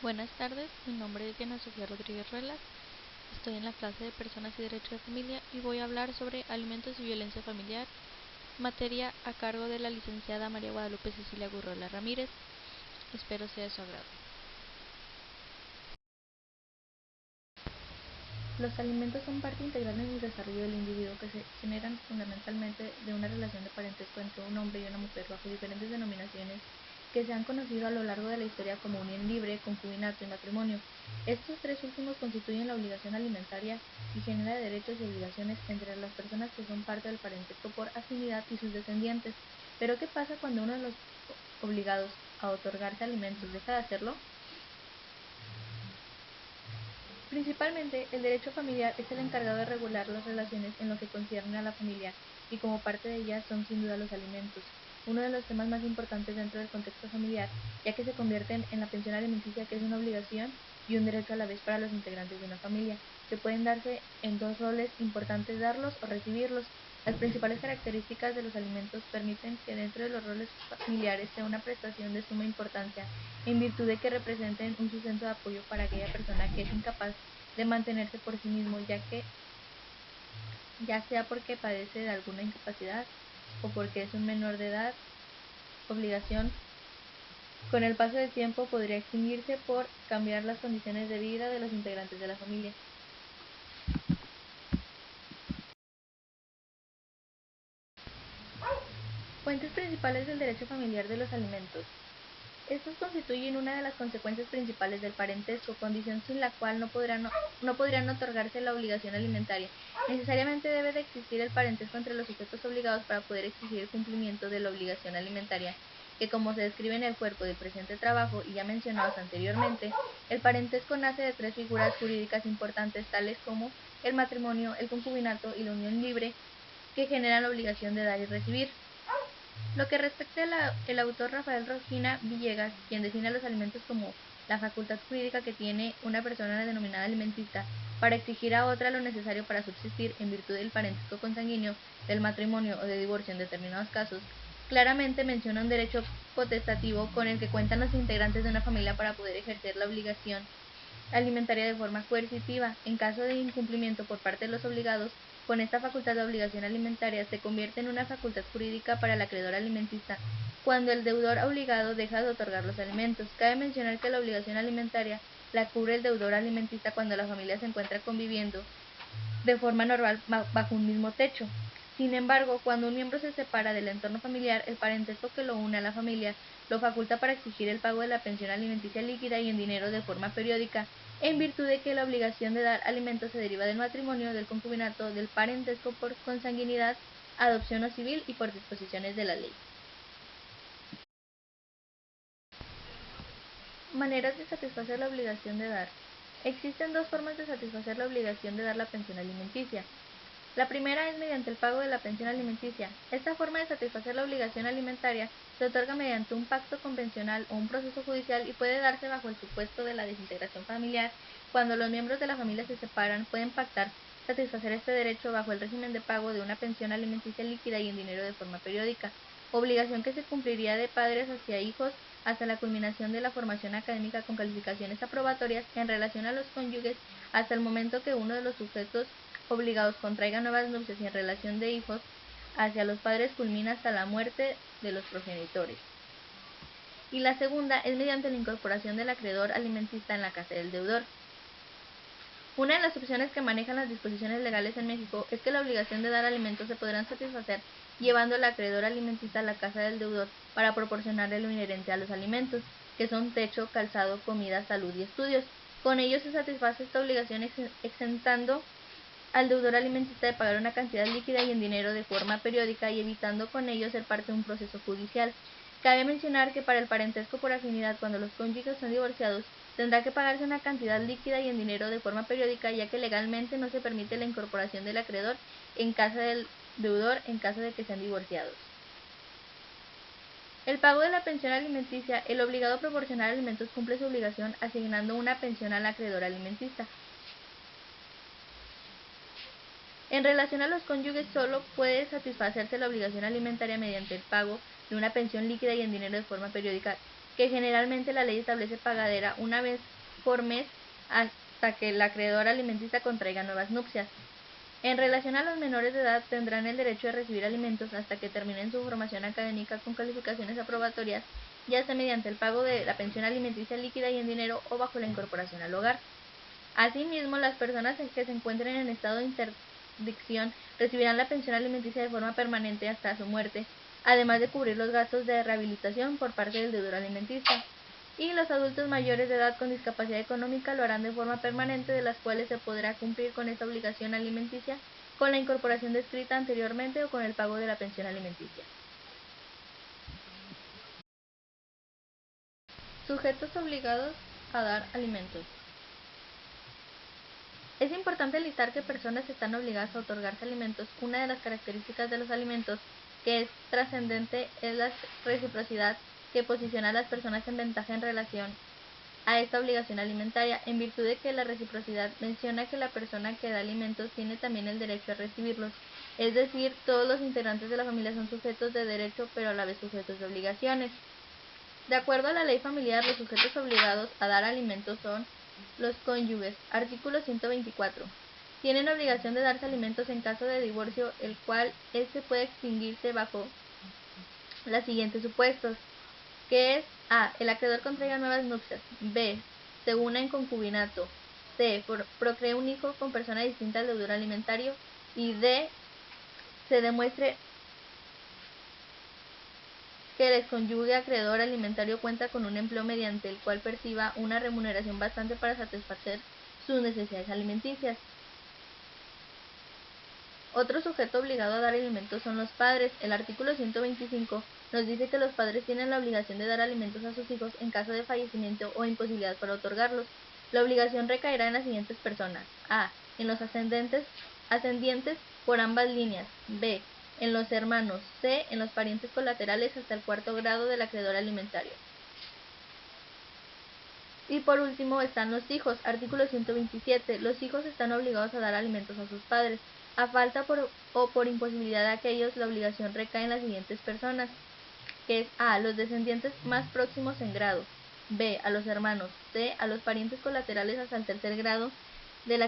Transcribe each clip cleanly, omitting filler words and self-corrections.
Buenas tardes, mi nombre es Diana Sofía Rodríguez Ruelas, estoy en la clase de Personas y Derecho de Familia y voy a hablar sobre alimentos y violencia familiar, materia a cargo de la licenciada María Guadalupe Cecilia Gurrola Ramírez. Espero sea de su agrado. Los alimentos son parte integral en el desarrollo del individuo que se generan fundamentalmente de una relación de parentesco entre un hombre y una mujer bajo diferentes denominaciones que se han conocido a lo largo de la historia como unión libre, concubinato y matrimonio. Estos tres últimos constituyen la obligación alimentaria y genera derechos y obligaciones entre las personas que son parte del parentesco por afinidad y sus descendientes. Pero ¿qué pasa cuando uno de los obligados a otorgarse alimentos deja de hacerlo? Principalmente, el derecho familiar es el encargado de regular las relaciones en lo que concierne a la familia, y como parte de ellas son sin duda los alimentos, uno de los temas más importantes dentro del contexto familiar, ya que se convierten en la pensión alimenticia, que es una obligación y un derecho a la vez para los integrantes de una familia, que pueden darse en dos roles importantes: darlos o recibirlos. Las principales características de los alimentos permiten que dentro de los roles familiares sea una prestación de suma importancia, en virtud de que representen un sustento de apoyo para aquella persona que es incapaz de mantenerse por sí mismo, ya sea porque padece de alguna incapacidad o porque es un menor de edad. Obligación con el paso del tiempo podría extinguirse por cambiar las condiciones de vida de los integrantes de la familia. Fuentes principales del derecho familiar de los alimentos. Estos constituyen una de las consecuencias principales del parentesco, condición sin la cual no podrían otorgarse la obligación alimentaria. Necesariamente debe de existir el parentesco entre los sujetos obligados para poder exigir el cumplimiento de la obligación alimentaria, que, como se describe en el cuerpo del presente trabajo y ya mencionados anteriormente, el parentesco nace de tres figuras jurídicas importantes, tales como el matrimonio, el concubinato y la unión libre, que generan la obligación de dar y recibir. Lo que respecta el autor Rafael Rojina Villegas, quien define los alimentos como la facultad jurídica que tiene una persona denominada alimentista para exigir a otra lo necesario para subsistir en virtud del parentesco consanguíneo, del matrimonio o de divorcio en determinados casos, claramente menciona un derecho potestativo con el que cuentan los integrantes de una familia para poder ejercer la obligación alimentaria de forma coercitiva. En caso de incumplimiento por parte de los obligados, con esta facultad de obligación alimentaria se convierte en una facultad jurídica para el acreedor alimentista cuando el deudor obligado deja de otorgar los alimentos. Cabe mencionar que la obligación alimentaria la cubre el deudor alimentista cuando la familia se encuentra conviviendo de forma normal bajo un mismo techo. Sin embargo, cuando un miembro se separa del entorno familiar, el parentesco que lo une a la familia lo faculta para exigir el pago de la pensión alimenticia líquida y en dinero de forma periódica, en virtud de que la obligación de dar alimentos se deriva del matrimonio, del concubinato, del parentesco por consanguinidad, adopción o civil y por disposiciones de la ley. Maneras de satisfacer la obligación de dar. Existen dos formas de satisfacer la obligación de dar la pensión alimenticia. La primera es mediante el pago de la pensión alimenticia. Esta forma de satisfacer la obligación alimentaria se otorga mediante un pacto convencional o un proceso judicial y puede darse bajo el supuesto de la desintegración familiar. Cuando los miembros de la familia se separan, pueden pactar satisfacer este derecho bajo el régimen de pago de una pensión alimenticia líquida y en dinero de forma periódica, obligación que se cumpliría de padres hacia hijos hasta la culminación de la formación académica con calificaciones aprobatorias en relación a los cónyuges hasta el momento que uno de los sujetos obligados contraigan nuevas nupcias y en relación de hijos hacia los padres culmina hasta la muerte de los progenitores. Y la segunda es mediante la incorporación del acreedor alimentista en la casa del deudor. Una de las opciones que manejan las disposiciones legales en México es que la obligación de dar alimentos se podrán satisfacer llevando al acreedor alimentista a la casa del deudor para proporcionarle lo inherente a los alimentos, que son techo, calzado, comida, salud y estudios. Con ello se satisface esta obligación exentando al deudor alimentista de pagar una cantidad líquida y en dinero de forma periódica y evitando con ello ser parte de un proceso judicial. Cabe mencionar que para el parentesco por afinidad, cuando los cónyuges son divorciados, tendrá que pagarse una cantidad líquida y en dinero de forma periódica, ya que legalmente no se permite la incorporación del acreedor en casa del deudor en caso de que sean divorciados. El pago de la pensión alimenticia. El obligado a proporcionar alimentos cumple su obligación asignando una pensión al acreedor alimentista. En relación a los cónyuges, solo puede satisfacerse la obligación alimentaria mediante el pago de una pensión líquida y en dinero de forma periódica, que generalmente la ley establece pagadera una vez por mes hasta que el acreedor alimentista contraiga nuevas nupcias. En relación a los menores de edad, tendrán el derecho de recibir alimentos hasta que terminen su formación académica con calificaciones aprobatorias, ya sea mediante el pago de la pensión alimenticia líquida y en dinero o bajo la incorporación al hogar. Asimismo, las personas que se encuentren en estado de interdicción recibirán la pensión alimenticia de forma permanente hasta su muerte, además de cubrir los gastos de rehabilitación por parte del deudor alimentista. Y los adultos mayores de edad con discapacidad económica lo harán de forma permanente, de las cuales se podrá cumplir con esta obligación alimenticia con la incorporación descrita anteriormente o con el pago de la pensión alimenticia. Sujetos obligados a dar alimentos. Es importante listar que personas están obligadas a otorgarse alimentos. Una de las características de los alimentos que es trascendente es la reciprocidad, que posiciona a las personas en ventaja en relación a esta obligación alimentaria, en virtud de que la reciprocidad menciona que la persona que da alimentos tiene también el derecho a recibirlos, es decir, todos los integrantes de la familia son sujetos de derecho pero a la vez sujetos de obligaciones. De acuerdo a la ley familiar, los sujetos obligados a dar alimentos son los cónyuges. Artículo 124. Tienen obligación de darse alimentos en caso de divorcio, el cual éste puede extinguirse bajo los siguientes supuestos, que es a. El acreedor contraiga nuevas nupcias. B. Se una en concubinato. C. Procree un hijo con persona distinta al deudor alimentario. Y D. Se demuestre que el excónyuge acreedor alimentario cuenta con un empleo mediante el cual perciba una remuneración bastante para satisfacer sus necesidades alimenticias. Otro sujeto obligado a dar alimentos son los padres. El artículo 125 nos dice que los padres tienen la obligación de dar alimentos a sus hijos en caso de fallecimiento o imposibilidad para otorgarlos. La obligación recaerá en las siguientes personas: a. En los ascendientes por ambas líneas. B. En los hermanos. C. En los parientes colaterales hasta el cuarto grado del acreedor alimentario. Y por último están los hijos. Artículo 127. Los hijos están obligados a dar alimentos a sus padres. A falta o por imposibilidad de aquellos, la obligación recae en las siguientes personas, que es a. Los descendientes más próximos en grado. B. A los hermanos. C. A los parientes colaterales hasta el tercer grado del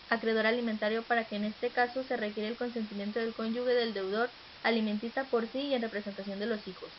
acreedor alimentario, para que en este caso se requiere el consentimiento del cónyuge del deudor alimentista por sí y en representación de los hijos.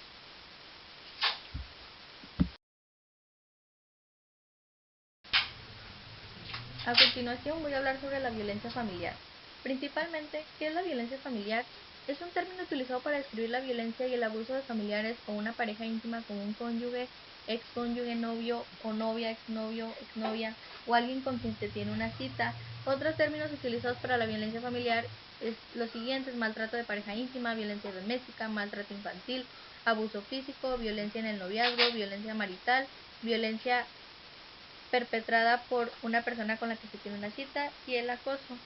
A continuación voy a hablar sobre la violencia familiar. Principalmente, ¿qué es la violencia familiar? Es un término utilizado para describir la violencia y el abuso de familiares o una pareja íntima como un cónyuge, excónyuge, novio o novia, exnovio, exnovia o alguien con quien se tiene una cita. Otros términos utilizados para la violencia familiar es los siguientes: maltrato de pareja íntima, violencia doméstica, maltrato infantil, abuso físico, violencia en el noviazgo, violencia marital, violencia perpetrada por una persona con la que se tiene una cita, y el acoso.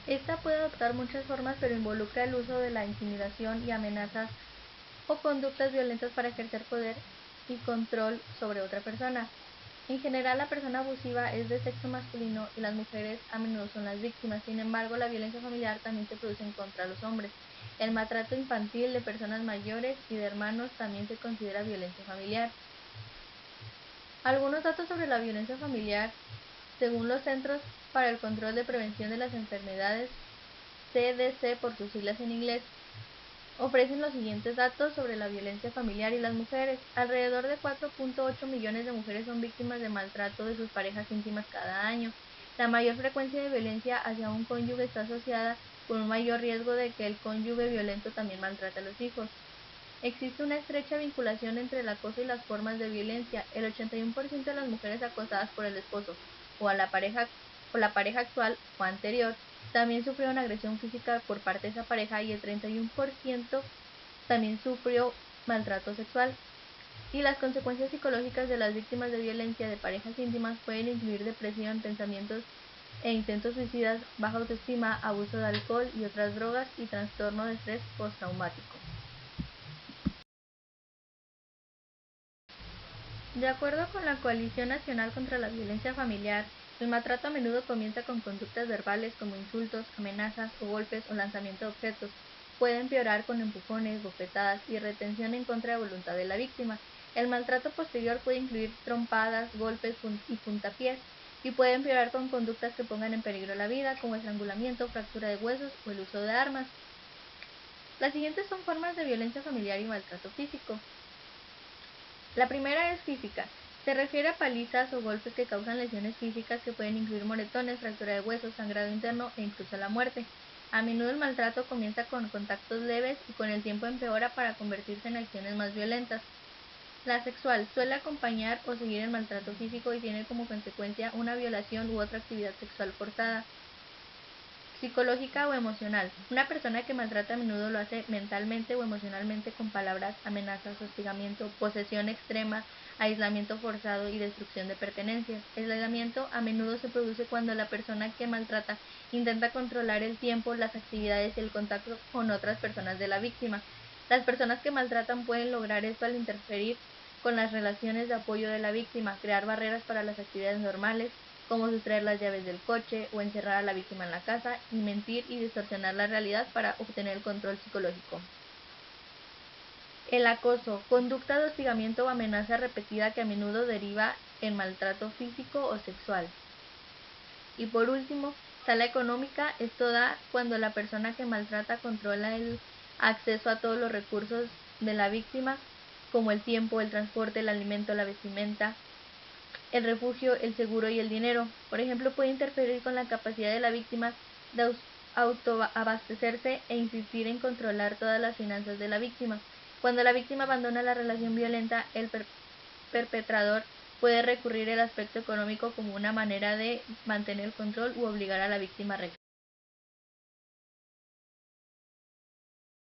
Esta puede adoptar muchas formas, pero involucra el uso de la intimidación y amenazas o conductas violentas para ejercer poder y control sobre otra persona. En general, la persona abusiva es de sexo masculino y las mujeres a menudo son las víctimas. Sin embargo, la violencia familiar también se produce en contra de los hombres. El maltrato infantil de personas mayores y de hermanos también se considera violencia familiar. Algunos datos sobre la violencia familiar: según los Centros para el Control de Prevención de las Enfermedades, CDC por sus siglas en inglés, ofrecen los siguientes datos sobre la violencia familiar y las mujeres. Alrededor de 4.8 millones de mujeres son víctimas de maltrato de sus parejas íntimas cada año. La mayor frecuencia de violencia hacia un cónyuge está asociada con un mayor riesgo de que el cónyuge violento también maltrate a los hijos. Existe una estrecha vinculación entre el acoso y las formas de violencia. El 81% de las mujeres acosadas por el esposo o la pareja actual o anterior también sufrieron agresión física por parte de esa pareja, y el 31% también sufrió maltrato sexual. Y las consecuencias psicológicas de las víctimas de violencia de parejas íntimas pueden incluir depresión, pensamientos e intentos suicidas, baja autoestima, abuso de alcohol y otras drogas y trastorno de estrés postraumático. De acuerdo con la Coalición Nacional contra la Violencia Familiar, el maltrato a menudo comienza con conductas verbales como insultos, amenazas o golpes o lanzamiento de objetos. puede empeorar con empujones, bofetadas y retención en contra de voluntad de la víctima. El maltrato posterior puede incluir trompadas, golpes y puntapiés, y puede empeorar con conductas que pongan en peligro la vida, como estrangulamiento, fractura de huesos o el uso de armas. Las siguientes son formas de violencia familiar y maltrato físico. La primera es física. Se refiere a palizas o golpes que causan lesiones físicas que pueden incluir moretones, fractura de huesos, sangrado interno e incluso la muerte. A menudo el maltrato comienza con contactos leves y con el tiempo empeora para convertirse en acciones más violentas. La sexual suele acompañar o seguir el maltrato físico y tiene como consecuencia una violación u otra actividad sexual forzada. Psicológica o emocional. Una persona que maltrata a menudo lo hace mentalmente o emocionalmente con palabras, amenazas, hostigamiento, posesión extrema, aislamiento forzado y destrucción de pertenencias. El aislamiento a menudo se produce cuando la persona que maltrata intenta controlar el tiempo, las actividades y el contacto con otras personas de la víctima. Las personas que maltratan pueden lograr esto al interferir con las relaciones de apoyo de la víctima, crear barreras para las actividades normales, como sustraer las llaves del coche o encerrar a la víctima en la casa, y mentir y distorsionar la realidad para obtener el control psicológico. El acoso, conducta de hostigamiento o amenaza repetida que a menudo deriva en maltrato físico o sexual. Y por último, sala económica. Esto da cuando la persona que maltrata controla el acceso a todos los recursos de la víctima, como el tiempo, el transporte, el alimento, la vestimenta, el refugio, el seguro y el dinero. Por ejemplo, puede interferir con la capacidad de la víctima de autoabastecerse e insistir en controlar todas las finanzas de la víctima. Cuando la víctima abandona la relación violenta, el perpetrador puede recurrir al aspecto económico como una manera de mantener el control u obligar a la víctima a